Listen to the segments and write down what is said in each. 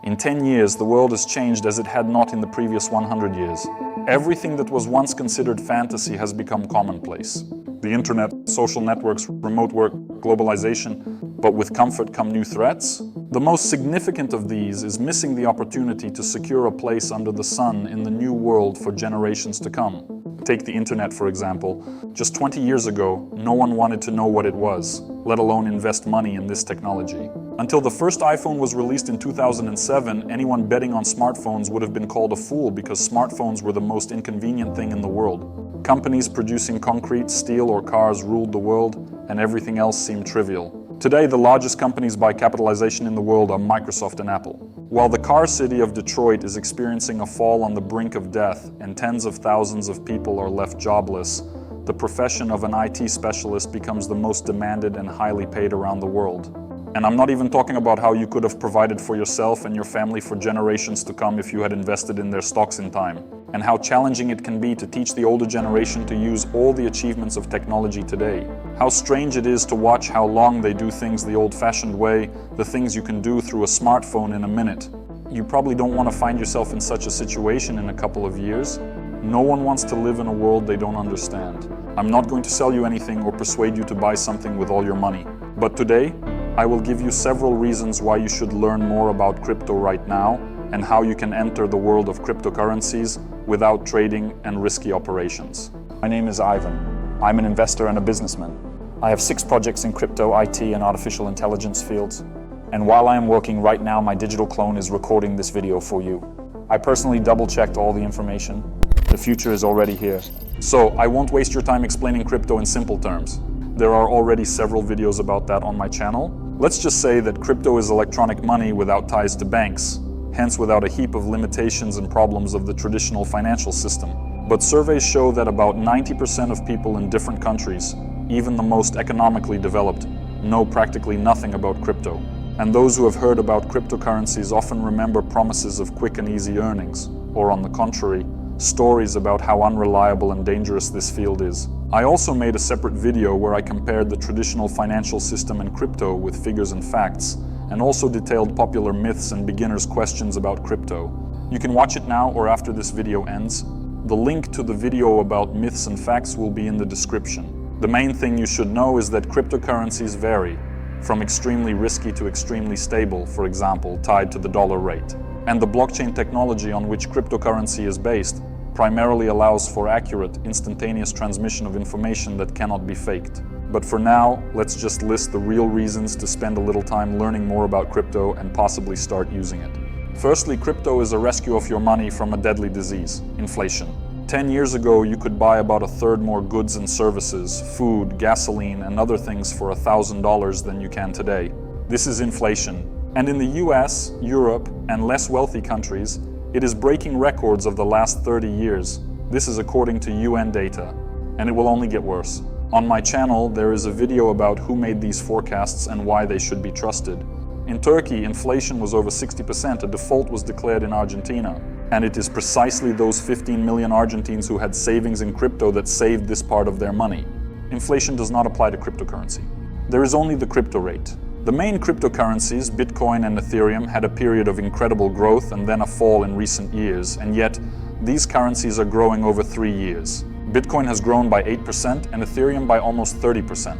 In 10 years, the world has changed as it had not in the previous 100 years. Everything that was once considered fantasy has become commonplace. The internet, social networks, remote work, globalization, but with comfort come new threats. The most significant of these is missing the opportunity to secure a place under the sun in the new world for generations to come. Take the internet, for example. Just 20 years ago, no one wanted to know what it was, let alone invest money in this technology. Until the first iPhone was released in 2007, anyone betting on smartphones would have been called a fool because smartphones were the most inconvenient thing in the world. Companies producing concrete, steel, or cars ruled the world, and everything else seemed trivial. Today, the largest companies by capitalization in the world are Microsoft and Apple. While the car city of Detroit is experiencing a fall on the brink of death and tens of thousands of people are left jobless, the profession of an IT specialist becomes the most demanded and highly paid around the world. And I'm not even talking about how you could have provided for yourself and your family for generations to come if you had invested in their stocks in time, and how challenging it can be to teach the older generation to use all the achievements of technology today. How strange it is to watch how long they do things the old-fashioned way, the things you can do through a smartphone in a minute. You probably don't want to find yourself in such a situation in a couple of years. No one wants to live in a world they don't understand. I'm not going to sell you anything or persuade you to buy something with all your money. But today, I will give you several reasons why you should learn more about crypto right now and how you can enter the world of cryptocurrencies without trading and risky operations. My name is Ivan. I'm an investor and a businessman. I have 6 projects in crypto, IT, and artificial intelligence fields. And while I am working right now, my digital clone is recording this video for you. I personally double-checked all the information. The future is already here. So I won't waste your time explaining crypto in simple terms. There are already several videos about that on my channel. Let's just say that crypto is electronic money without ties to banks, hence without a heap of limitations and problems of the traditional financial system. But surveys show that about 90% of people in different countries, even the most economically developed, know practically nothing about crypto. And those who have heard about cryptocurrencies often remember promises of quick and easy earnings, or on the contrary, stories about how unreliable and dangerous this field is. I also made a separate video where I compared the traditional financial system and crypto with figures and facts, and also detailed popular myths and beginners' questions about crypto. You can watch it now or after this video ends. The link to the video about myths and facts will be in the description. The main thing you should know is that cryptocurrencies vary, from extremely risky to extremely stable, for example, tied to the dollar rate. And the blockchain technology on which cryptocurrency is based primarily allows for accurate, instantaneous transmission of information that cannot be faked. But for now, let's just list the real reasons to spend a little time learning more about crypto and possibly start using it. Firstly, crypto is a rescue of your money from a deadly disease, inflation. 10 years ago, you could buy about 1/3 more goods and services, food, gasoline, and other things for $1,000 than you can today. This is inflation. And in the US, Europe, and less wealthy countries, it is breaking records of the last 30 years. This is according to UN data, and it will only get worse. On my channel, there is a video about who made these forecasts and why they should be trusted. In Turkey, inflation was over 60%, a default was declared in Argentina. And it is precisely those 15 million Argentines who had savings in crypto that saved this part of their money. Inflation does not apply to cryptocurrency. There is only the crypto rate. The main cryptocurrencies, Bitcoin and Ethereum, had a period of incredible growth and then a fall in recent years, and yet these currencies are growing over 3 years. Bitcoin has grown by 8% and Ethereum by almost 30%.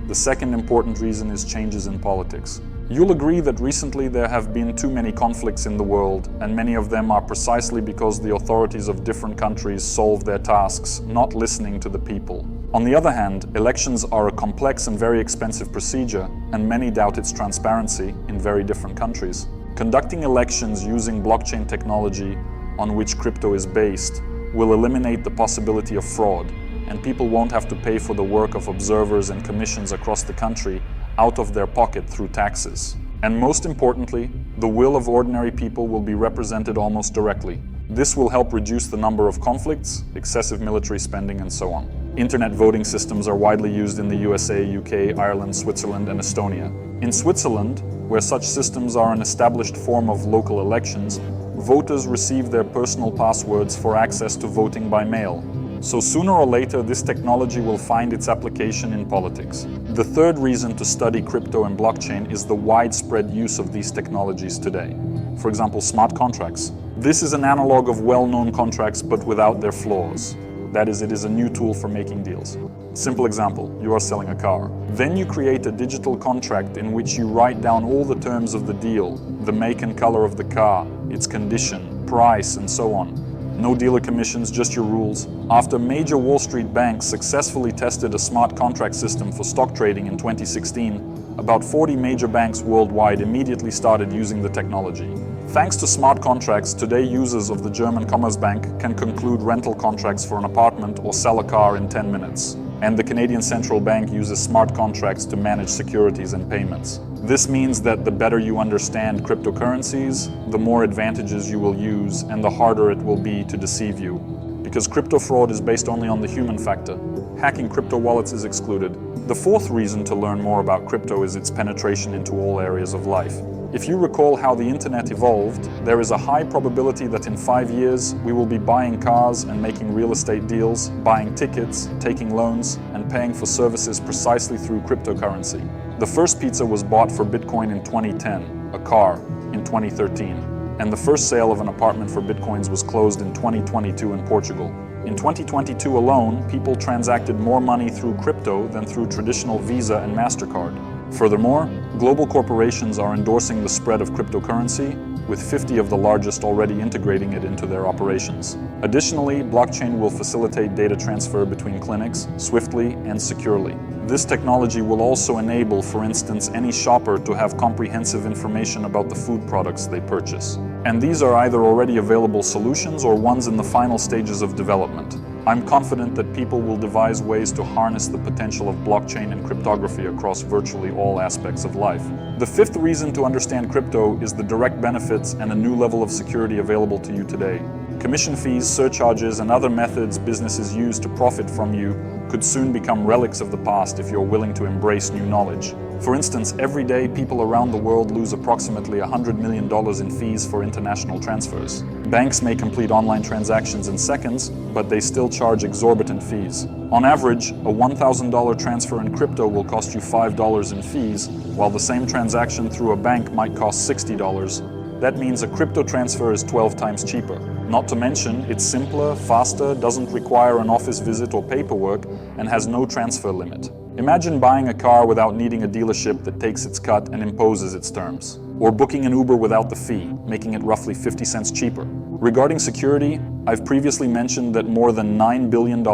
The second important reason is changes in politics. You'll agree that recently there have been too many conflicts in the world, and many of them are precisely because the authorities of different countries solve their tasks, not listening to the people. On the other hand, elections are a complex and very expensive procedure, and many doubt its transparency in very different countries. Conducting elections using blockchain technology, on which crypto is based, will eliminate the possibility of fraud, and people won't have to pay for the work of observers and commissions across the country out of their pocket through taxes. And most importantly, the will of ordinary people will be represented almost directly. This will help reduce the number of conflicts, excessive military spending, and so on. Internet voting systems are widely used in the USA, UK, Ireland, Switzerland, and Estonia. In Switzerland, where such systems are an established form of local elections, voters receive their personal passwords for access to voting by mail. So sooner or later, this technology will find its application in politics. The third reason to study crypto and blockchain is the widespread use of these technologies today. For example, smart contracts. This is an analog of well-known contracts but without their flaws. That is, it is a new tool for making deals. Simple example, you are selling a car. Then you create a digital contract in which you write down all the terms of the deal, the make and color of the car, its condition, price, and so on. No dealer commissions, just your rules. After major Wall Street banks successfully tested a smart contract system for stock trading in 2016, about 40 major banks worldwide immediately started using the technology. Thanks to smart contracts, today users of the German Commerzbank can conclude rental contracts for an apartment or sell a car in 10 minutes. And the Canadian Central Bank uses smart contracts to manage securities and payments. This means that the better you understand cryptocurrencies, the more advantages you will use and the harder it will be to deceive you. Because crypto fraud is based only on the human factor. Hacking crypto wallets is excluded. The fourth reason to learn more about crypto is its penetration into all areas of life. If you recall how the internet evolved, there is a high probability that in 5 years we will be buying cars and making real estate deals, buying tickets, taking loans, and paying for services precisely through cryptocurrency. The first pizza was bought for Bitcoin in 2010, a car in 2013, and the first sale of an apartment for Bitcoins was closed in 2022 in Portugal. In 2022 alone, people transacted more money through crypto than through traditional Visa and MasterCard. Furthermore, global corporations are endorsing the spread of cryptocurrency, with 50 of the largest already integrating it into their operations. Additionally, blockchain will facilitate data transfer between clinics swiftly and securely. This technology will also enable, for instance, any shopper to have comprehensive information about the food products they purchase. And these are either already available solutions or ones in the final stages of development. I'm confident that people will devise ways to harness the potential of blockchain and cryptography across virtually all aspects of life. The fifth reason to understand crypto is the direct benefits and a new level of security available to you today. Commission fees, surcharges, and other methods businesses use to profit from you could soon become relics of the past if you're willing to embrace new knowledge. For instance, every day people around the world lose approximately $100 million in fees for international transfers. Banks may complete online transactions in seconds, but they still charge exorbitant fees. On average, a $1,000 transfer in crypto will cost you $5 in fees, while the same transaction through a bank might cost $60. That means a crypto transfer is 12 times cheaper. Not to mention, it's simpler, faster, doesn't require an office visit or paperwork, and has no transfer limit. Imagine buying a car without needing a dealership that takes its cut and imposes its terms. Or booking an Uber without the fee, making it roughly 50 cents cheaper. Regarding security, I've previously mentioned that more than $9 billion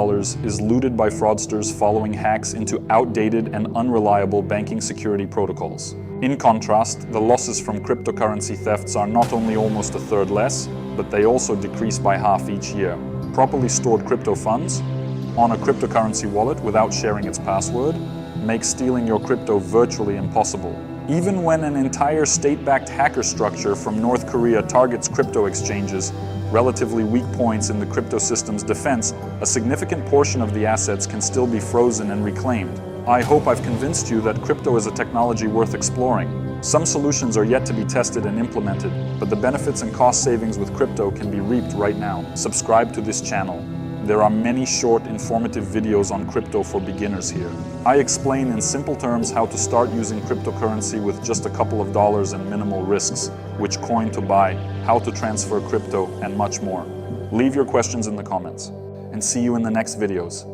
is looted by fraudsters following hacks into outdated and unreliable banking security protocols. In contrast, the losses from cryptocurrency thefts are not only almost a third less, but they also decrease by half each year. Properly stored crypto funds on a cryptocurrency wallet without sharing its password makes stealing your crypto virtually impossible. Even when an entire state-backed hacker structure from North Korea targets crypto exchanges, relatively weak points in the crypto system's defense, a significant portion of the assets can still be frozen and reclaimed. I hope I've convinced you that crypto is a technology worth exploring. Some solutions are yet to be tested and implemented, but the benefits and cost savings with crypto can be reaped right now. Subscribe to this channel. There are many short, informative videos on crypto for beginners here. I explain in simple terms how to start using cryptocurrency with just a couple of dollars and minimal risks, which coin to buy, how to transfer crypto, and much more. Leave your questions in the comments, and see you in the next videos.